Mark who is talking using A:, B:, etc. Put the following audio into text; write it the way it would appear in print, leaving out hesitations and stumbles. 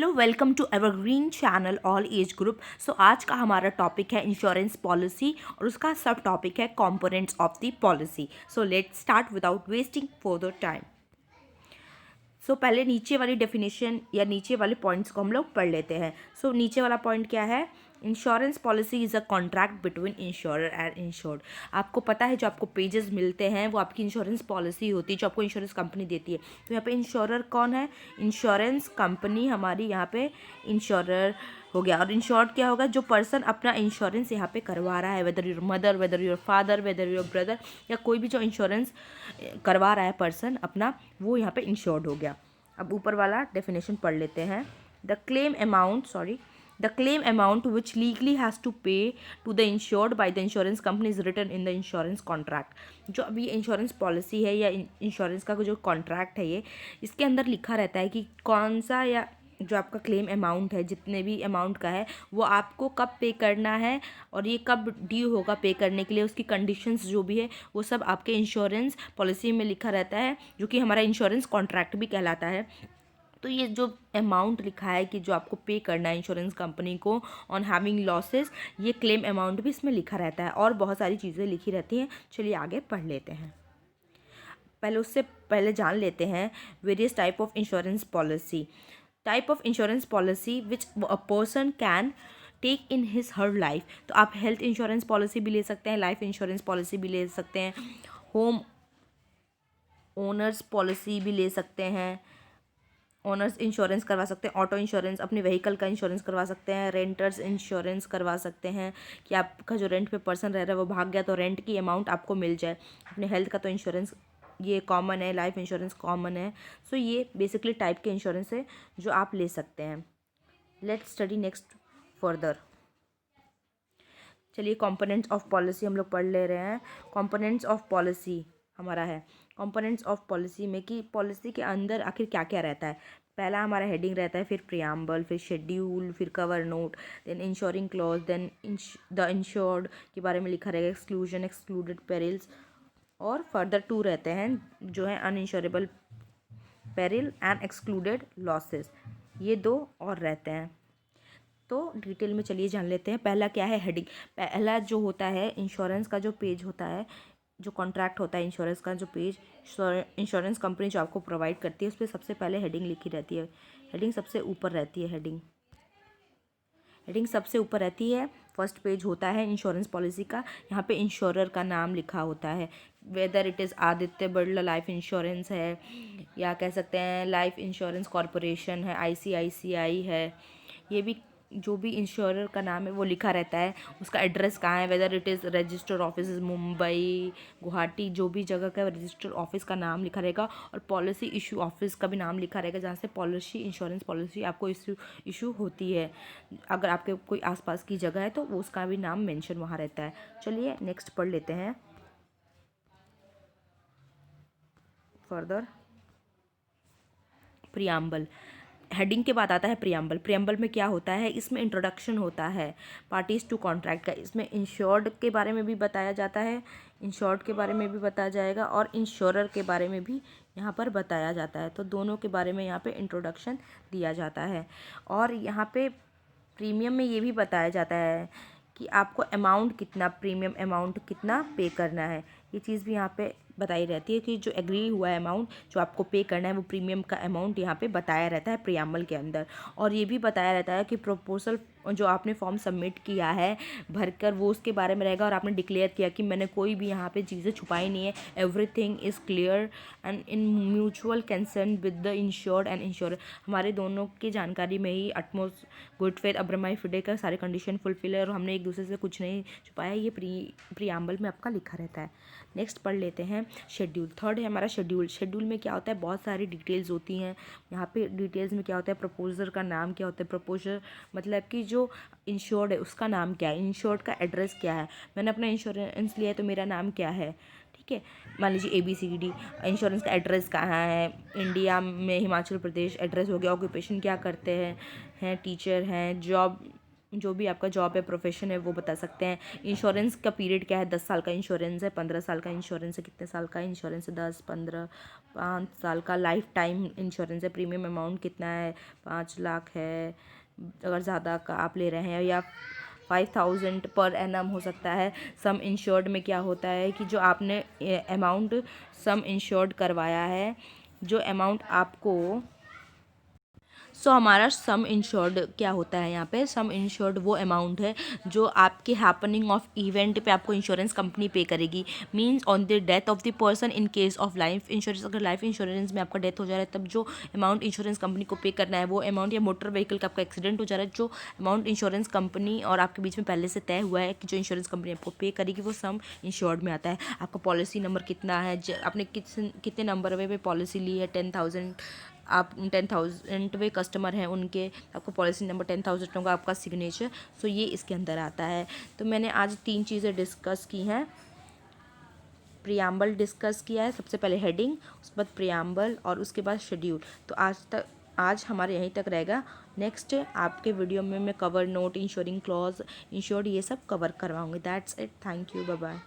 A: Hello, welcome to evergreen channel all age group. सो आज का हमारा टॉपिक है इंश्योरेंस पॉलिसी और उसका सब टॉपिक है components of the policy. So let's start without wasting further time. So पहले नीचे वाली डेफिनेशन या नीचे वाले पॉइंट्स को हम लोग पढ़ लेते हैं। सो नीचे वाला पॉइंट क्या है? Insurance policy is a contract between insurer and insured. आपको पता है जो आपको पेजेस मिलते हैं वो आपकी इंश्योरेंस पॉलिसी होती है जो आपको इंश्योरेंस कंपनी देती है। तो यहाँ पे इंश्योरर कौन है? इंश्योरेंस कंपनी हमारी यहाँ पे इंश्योरर हो गया। और इंश्योर्ड क्या होगा? जो पर्सन अपना इंश्योरेंस यहाँ पे करवा रहा है, whether your mother, whether your father, whether your brother, या कोई भी जो इंश्योरेंस करवा रहा है पर्सन अपना, वो यहाँ पे इंश्योर्ड हो गया। अब ऊपर वाला डेफिनेशन पढ़ लेते हैं। The claim amount which legally has to pay to the insured by the insurance company is written in the insurance contract। जो अभी इंश्योरेंस पॉलिसी है या इंश्योरेंस का जो कॉन्ट्रैक्ट है, ये इसके अंदर लिखा रहता है कि कौन सा या जो आपका क्लेम अमाउंट है, जितने भी अमाउंट का है, वो आपको कब पे करना है और ये कब ड्यू होगा पे करने के लिए, उसकी कंडीशंस जो भी है वो सब आपके इंश्योरेंस पॉलिसी में लिखा रहता है, जो कि हमारा इंश्योरेंस कॉन्ट्रैक्ट भी कहलाता है। तो ये जो अमाउंट लिखा है कि जो आपको पे करना है इंश्योरेंस कंपनी को ऑन हैविंग लॉसेस, ये क्लेम अमाउंट भी इसमें लिखा रहता है और बहुत सारी चीज़ें लिखी रहती हैं। चलिए आगे पढ़ लेते हैं। उससे पहले जान लेते हैं various type of insurance policy. Type of insurance policy which a person can take in his her life. तो आप हेल्थ इंश्योरेंस पॉलिसी भी ले सकते हैं, लाइफ इंश्योरेंस पॉलिसी भी ले सकते हैं, होम ओनर्स पॉलिसी भी ले सकते हैं, ओनर्स इंश्योरेंस करवा सकते हैं, ऑटो इंश्योरेंस, अपने व्हीकल का इंश्योरेंस करवा सकते हैं, रेंटर्स इंश्योरेंस करवा सकते हैं कि आपका जो रेंट पे पर्सन रह रहा है वो भाग गया तो रेंट की अमाउंट आपको मिल जाए। अपने हेल्थ का तो इंश्योरेंस ये कॉमन है, लाइफ इंश्योरेंस कॉमन है। सो ये बेसिकली टाइप के इंश्योरेंस है जो आप ले सकते हैं। Let's study next further. चलिए कंपोनेंट्स ऑफ पॉलिसी हम लोग पढ़ ले रहे हैं। कंपोनेंट्स ऑफ पॉलिसी हमारा है कंपोनेंट्स ऑफ पॉलिसी में कि पॉलिसी के अंदर आखिर क्या क्या रहता है। पहला हमारा हेडिंग रहता है, फिर प्रियम्बल, फिर शेड्यूल, फिर cover note, then insuring clause, then the insured के बारे में लिखा रहेगा, एक्सक्लूजन, एक्सक्लूडेड पेरिल्स, और फर्दर टू रहते हैं जो है uninsurable peril and excluded losses. ये दो और रहते हैं। तो डिटेल में चलिए जान लेते हैं। पहला क्या है? हेडिंग। पहला जो होता है इंश्योरेंस का जो पेज होता है, जो कॉन्ट्रैक्ट होता है इंश्योरेंस का जो पेज इंश्योरेंस कंपनी जो आपको प्रोवाइड करती है, उस पर सबसे पहले हेडिंग लिखी रहती है। हेडिंग सबसे ऊपर रहती है। हेडिंग सबसे ऊपर रहती है। फर्स्ट पेज होता है इंश्योरेंस पॉलिसी का। यहाँ पे इंश्योरर का नाम लिखा होता है, whether it is Aditya Birla life insurance है, या कह सकते हैं लाइफ इंश्योरेंस कॉरपोरेशन है, ICICI है। ये भी जो भी इंश्योरर का नाम है वो लिखा रहता है। उसका एड्रेस कहाँ है, whether it is registered office Mumbai, Guwahati, जो भी जगह का रजिस्टर्ड ऑफिस का नाम लिखा रहेगा, और पॉलिसी इशू ऑफिस का भी नाम लिखा रहेगा जहाँ से पॉलिसी इंश्योरेंस पॉलिसी आपको इशू होती है। अगर आपके कोई आसपास की जगह है तो वो उसका भी नाम मेंशन वहाँ रहता है। चलिए नेक्स्ट पढ़ लेते हैं फर्दर। प्रियम्बल। हेडिंग के बाद आता है प्रियम्बल। प्रियम्बल में क्या होता है? इसमें इंट्रोडक्शन होता है पार्टीज टू कॉन्ट्रैक्ट का। इसमें इंश्योर्ड के बारे में भी बताया जाता है, इंश्योर्ड के बारे में भी बताया जाएगा, और इंश्योरर के बारे में भी यहाँ पर बताया जाता है। तो दोनों के बारे में यहाँ पे इंट्रोडक्शन दिया जाता है। और यहाँ पे प्रीमियम में ये भी बताया जाता है कि आपको अमाउंट कितना, प्रीमियम अमाउंट कितना पे करना है। ये चीज़ भी यहाँ पे बताई रहती है कि जो एग्री हुआ है अमाउंट जो आपको पे करना है वो प्रीमियम का अमाउंट यहाँ पे बताया रहता है प्रियम्बल के अंदर। और ये भी बताया रहता है कि प्रपोजल जो आपने फॉर्म सबमिट किया है भरकर, वो उसके बारे में रहेगा, और आपने डिक्लेयर किया कि मैंने कोई भी यहाँ पे चीज़ें छुपाई नहीं है, everything is clear and in mutual concern with the insured and ensure. हमारे दोनों की जानकारी में ही अटमोस्ट गुड फेथ अब्रमाई फिडे का सारे कंडीशन फुलफिल है और हमने एक दूसरे से कुछ नहीं छुपाया। ये प्रियम्बल में आपका लिखा रहता है। नेक्स्ट पढ़ लेते हैं शेड्यूल। थर्ड है हमारा शेड्यूल। शेड्यूल में क्या होता है? बहुत सारी डिटेल्स होती हैं। यहाँ पे डिटेल्स में क्या होता है? प्रपोजर का नाम क्या होता है, प्रपोजर मतलब कि जो इंश्योर्ड है उसका नाम क्या है, इंश्योर्ड का एड्रेस क्या है, मैंने अपना इंश्योरेंस लिया है तो मेरा नाम क्या है, ठीक है। मान लीजिए ABCD, इंश्योरेंस का एड्रेस कहाँ है, इंडिया में हिमाचल प्रदेश एड्रेस हो गया, ऑक्यूपेशन क्या करते हैं टीचर हैं, जॉब जो भी आपका जॉब है, प्रोफेशन है, वो बता सकते हैं। इंश्योरेंस का पीरियड क्या है, 10 साल का इंश्योरेंस है, 15 साल का इंश्योरेंस है, कितने साल का इंश्योरेंस है, 10, 15, 5 साल का लाइफ टाइम इंश्योरेंस है। प्रीमियम अमाउंट कितना है, 5 लाख है अगर ज़्यादा का आप ले रहे हैं, या 5000 पर एनम हो सकता है। सम इंश्योर्ड में क्या होता है कि जो आपने अमाउंट सम इंश्योर्ड करवाया है, जो अमाउंट आपको हमारा सम इंश्योर्ड क्या होता है यहाँ पे, सम इंश्योर्ड वो अमाउंट है जो आपके हैपनिंग ऑफ इवेंट पे आपको इंश्योरेंस कंपनी पे करेगी। Means on the death of the person in case of life insurance, अगर लाइफ इंश्योरेंस में आपका डेथ हो जा रहा है तब जो अमाउंट इंश्योरेंस कंपनी को पे करना है वो अमाउंट, या मोटर व्हीकल का आपका एक्सीडेंट हो जा रहा है, जो अमाउंट इंश्योरेंस कंपनी और आपके बीच में पहले से तय हुआ है कि जो इंश्योरेंस कंपनी आपको पे करेगी, वो सम इंश्योर्ड में आता है। आपका पॉलिसी नंबर कितना है, आपने कितने नंबर पे पॉलिसी ली है, 10,000, आप 10,000वे कस्टमर हैं उनके, आपको पॉलिसी नंबर 10,000 होगा, आपका सिग्नेचर। सो ये इसके अंदर आता है। तो मैंने आज 3 चीज़ें डिस्कस की हैं। प्रियम्बल डिस्कस किया है, सबसे पहले हेडिंग, उसके बाद प्रियम्बल और उसके बाद शेड्यूल। तो आज हमारे यहीं तक रहेगा। नेक्स्ट आपके वीडियो में मैं cover note, insuring clause, insured, ये सब कवर करवाऊँगी। That's it, thank you, bye bye.